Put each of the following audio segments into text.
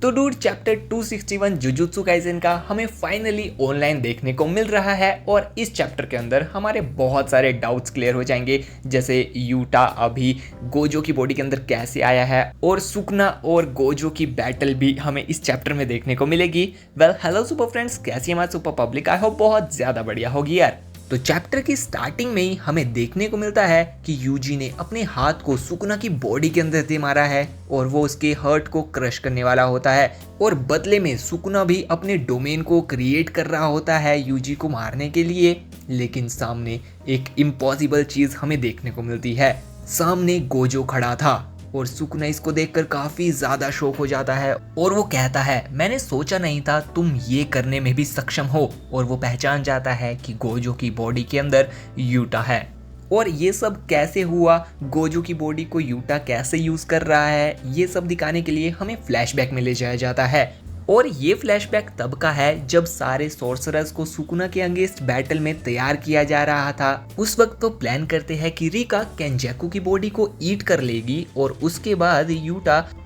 तो dude chapter 261 jujutsu Kaisen का हमें फाइनली ऑनलाइन देखने को मिल रहा है और इस चैप्टर के अंदर हमारे बहुत सारे डाउट्स क्लियर हो जाएंगे, जैसे यूटा अभी गोजो की बॉडी के अंदर कैसे आया है और सुकना और गोजो की बैटल भी हमें इस चैप्टर में देखने को मिलेगी। वेल हेलो सुपर फ्रेंड्स, कैसी हमारी सुपर पब्लिक? आई होप बहुत ज्यादा बढ़िया होगी यार। तो चैप्टर की स्टार्टिंग में ही हमें देखने को मिलता है कि यूजी ने अपने हाथ को सुकना की बॉडी के अंदर दे मारा है और वो उसके हर्ट को क्रश करने वाला होता है और बदले में सुकना भी अपने डोमेन को क्रिएट कर रहा होता है यूजी को मारने के लिए। लेकिन सामने एक इम्पॉसिबल चीज हमें देखने को मिलती है। सामने गोजो खड़ा था और सुकना इसको देखकर काफी ज्यादा शॉक हो जाता है और वो कहता है, मैंने सोचा नहीं था तुम ये करने में भी सक्षम हो। और वो पहचान जाता है कि गोजो की बॉडी के अंदर यूटा है। और ये सब कैसे हुआ, गोजो की बॉडी को यूटा कैसे यूज कर रहा है, ये सब दिखाने के लिए हमें फ्लैशबैक में ले जाया जाता है। और ये फ्लैशबैक तब का है जब सारे सोर्सरर्स को सुकुना के अगेंस्ट बैटल में तैयार किया जा रहा था। उस वक्त तो प्लान करते हैं कि रिका केंजाकू की बॉडी को ईट कर लेगी और उसके बाद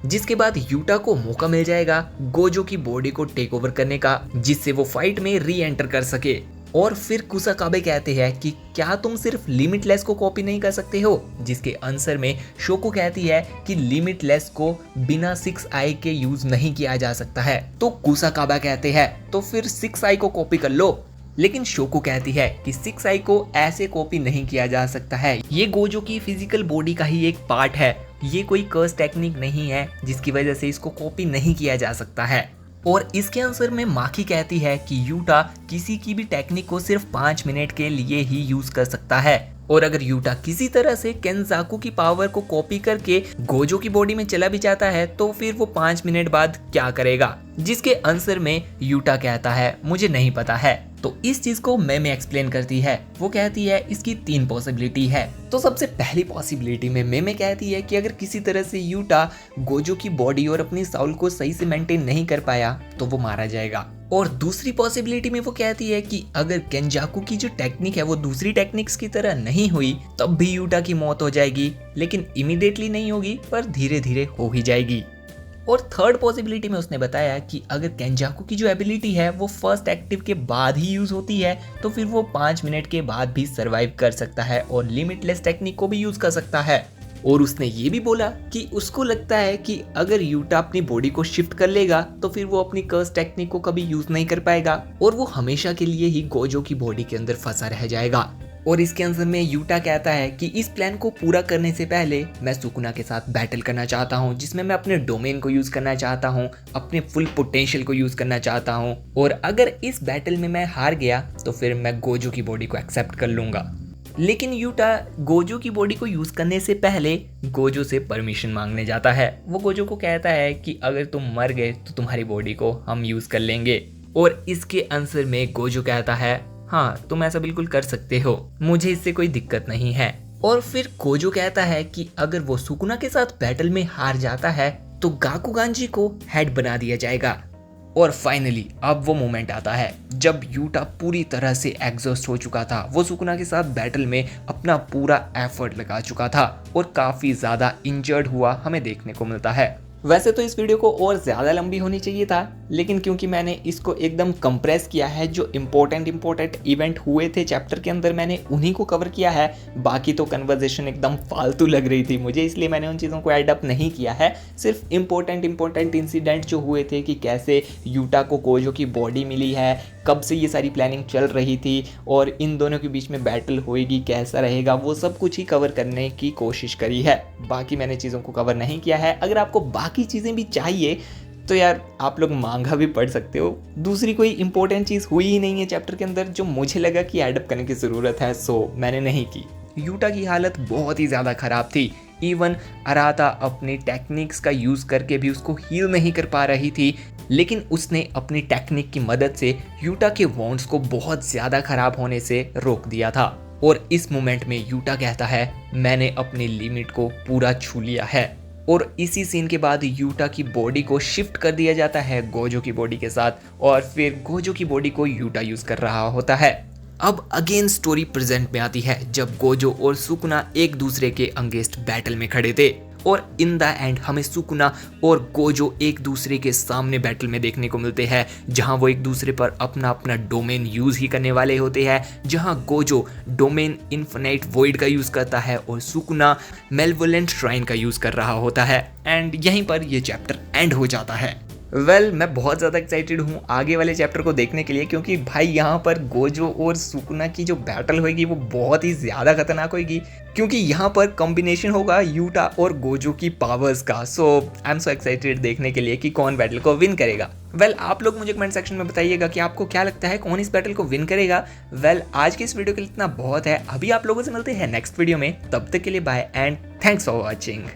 जिसके बाद यूटा को मौका मिल जाएगा गोजो की बॉडी को टेक ओवर करने का, जिससे वो फाइट में री एंटर कर सके। और फिर कुसाकाबे कहते हैं कि क्या तुम सिर्फ लिमिटलेस को कॉपी नहीं कर सकते हो, जिसके आंसर में शोको कहती है कि लिमिटलेस को बिना 6 आई के यूज नहीं किया जा सकता है। तो कुसाकाबा कहते हैं तो फिर 6 आई को कॉपी कर लो। लेकिन शोको कहती है कि 6 आई को ऐसे कॉपी नहीं किया जा सकता है, ये गोजो की फिजिकल बॉडी का ही एक पार्ट है, ये कोई कर्स टेक्निक नहीं है जिसकी वजह से इसको कॉपी नहीं किया जा सकता है। और इसके आंसर में माकी कहती है कि यूटा किसी की भी टेक्निक को सिर्फ 5 मिनट के लिए ही यूज कर सकता है और अगर यूटा किसी तरह से केंजाकू की पावर को कॉपी करके गोजो की बॉडी में चला भी जाता है तो फिर वो 5 मिनट बाद क्या करेगा, जिसके आंसर में यूटा कहता है मुझे नहीं पता है। तो इस चीज को मैं एक्सप्लेन करती है। वो कहती है इसकी 3 पॉसिबिलिटी है। तो सबसे पहली पॉसिबिलिटी में मैं कहती है कि अगर किसी तरह से यूटा गोजो की बॉडी और अपनी साउल को सही से मेंटेन नहीं कर पाया तो वो मारा जाएगा। और दूसरी पॉसिबिलिटी में वो कहती है कि अगर केंजाकू की जो टेक्निक है वो दूसरी टेक्निक्स की तरह नहीं हुई तब भी यूटा की मौत हो जाएगी, लेकिन इमीडिएटली नहीं होगी पर धीरे धीरे हो ही जाएगी। और थर्ड पॉसिबिलिटी में उसने बताया कि अगर केंजाकू की जो एबिलिटी है वो फर्स्ट एक्टिव के बाद ही यूज होती है तो फिर वो 5 मिनट के बाद भी सरवाइव कर सकता है और लिमिटलेस टेक्निक को भी यूज कर सकता है। और उसने ये भी बोला कि उसको लगता है कि अगर यूटा अपनी बॉडी को शिफ्ट कर लेगा तो फिर वो अपनी कर्स टेक्निक को कभी यूज नहीं कर पाएगा और वो हमेशा के लिए ही गोजो की बॉडी के अंदर फंसा रह जाएगा। और इसके आंसर में यूटा कहता है कि इस प्लान को पूरा करने से पहले मैं सुकुना के साथ बैटल करना चाहता हूं, जिसमें मैं अपने डोमेन को यूज करना चाहता हूं, अपने फुल पोटेंशियल को यूज करना चाहता हूं और अगर इस बैटल में मैं हार गया तो फिर मैं गोजो की बॉडी को एक्सेप्ट कर लूंगा। लेकिन यूटा गोजो की बॉडी को यूज करने से पहले गोजो से परमिशन मांगने जाता है। वो गोजो को कहता है कि अगर तुम मर गए तो तुम्हारी बॉडी को हम यूज कर लेंगे। और इसके आंसर में गोजो कहता है हाँ तुम ऐसा बिल्कुल कर सकते हो, मुझे इससे कोई दिक्कत नहीं है। और फिर गोजो कहता है कि अगर वो सुकुना के साथ बैटल में हार जाता है तो गाकुगांजी को हेड बना दिया जाएगा। और फाइनली अब वो मोमेंट आता है जब यूटा पूरी तरह से एग्जॉस्ट हो चुका था। वो सुकुना के साथ बैटल में अपना पूरा एफर्ट लगा चुका था और काफी ज्यादा इंजर्ड हुआ हमें देखने को मिलता है। वैसे तो इस वीडियो को और ज़्यादा लंबी होनी चाहिए था, लेकिन क्योंकि मैंने इसको एकदम कंप्रेस किया है, जो इम्पोर्टेंट इवेंट हुए थे चैप्टर के अंदर मैंने उन्हीं को कवर किया है। बाकी तो कन्वर्सेशन एकदम फालतू लग रही थी मुझे, इसलिए मैंने उन चीज़ों को ऐड अप नहीं किया है। सिर्फ इम्पोर्टेंट इंसिडेंट जो हुए थे कि कैसे यूटा को गोजो की बॉडी मिली है, कब से ये सारी प्लानिंग चल रही थी और इन दोनों के बीच में बैटल होएगी, कैसा रहेगा, वो सब कुछ ही कवर करने की कोशिश करी है। बाकी मैंने चीज़ों को कवर नहीं किया है। अगर आपको बाकी चीज़ें भी चाहिए तो यार आप लोग मांगा भी पढ़ सकते हो। दूसरी कोई इंपॉर्टेंट चीज़ हुई ही नहीं है चैप्टर के अंदर जो मुझे लगा कि एडअप करने की ज़रूरत है, सो मैंने नहीं की। यूटा की हालत बहुत ही ज़्यादा ख़राब थी। इवन अराता अपनी टेक्निक्स का यूज़ करके भी उसको हील नहीं कर पा रही थी, लेकिन उसने अपनी टेक्निक की मदद से यूटा के वॉन्ड्स को बहुत ज़्यादा ख़राब होने से रोक दिया था। और इस मोमेंट में यूटा कहता है मैंने अपनी लिमिट को पूरा छू लिया है। और इसी सीन के बाद यूटा की बॉडी को शिफ्ट कर दिया जाता है गोजो की बॉडी के साथ और फिर गोजो की बॉडी को यूटा यूज़ कर रहा होता है। अब अगेन स्टोरी प्रेजेंट में आती है जब गोजो और सुकुना एक दूसरे के अगेंस्ट बैटल में खड़े थे और इन द एंड हमें सुकुना और गोजो एक दूसरे के सामने बैटल में देखने को मिलते हैं, जहां वो एक दूसरे पर अपना अपना डोमेन यूज ही करने वाले होते हैं, जहां गोजो डोमेन इन्फिनाइट वॉइड का यूज करता है और सुकुना मेलवोलेंट श्राइन का यूज कर रहा होता है। एंड यहीं पर ये चैप्टर एंड हो जाता है। मैं बहुत ज़्यादा एक्साइटेड हूँ आगे वाले चैप्टर को देखने के लिए, क्योंकि भाई यहाँ पर गोजो और सुकुना की जो बैटल होगी वो बहुत ही ज़्यादा खतरनाक होगी, क्योंकि यहाँ पर कॉम्बिनेशन होगा यूटा और गोजो की पावर्स का। सो आई एम सो एक्साइटेड देखने के लिए कि कौन बैटल को विन करेगा। आप लोग मुझे कमेंट सेक्शन में बताइएगा कि आपको क्या लगता है कौन इस बैटल को विन करेगा। आज के इस वीडियो के लिए इतना बहुत है। अभी आप लोगों से मिलते हैं नेक्स्ट वीडियो में, तब तक के लिए bye and thanks for watching.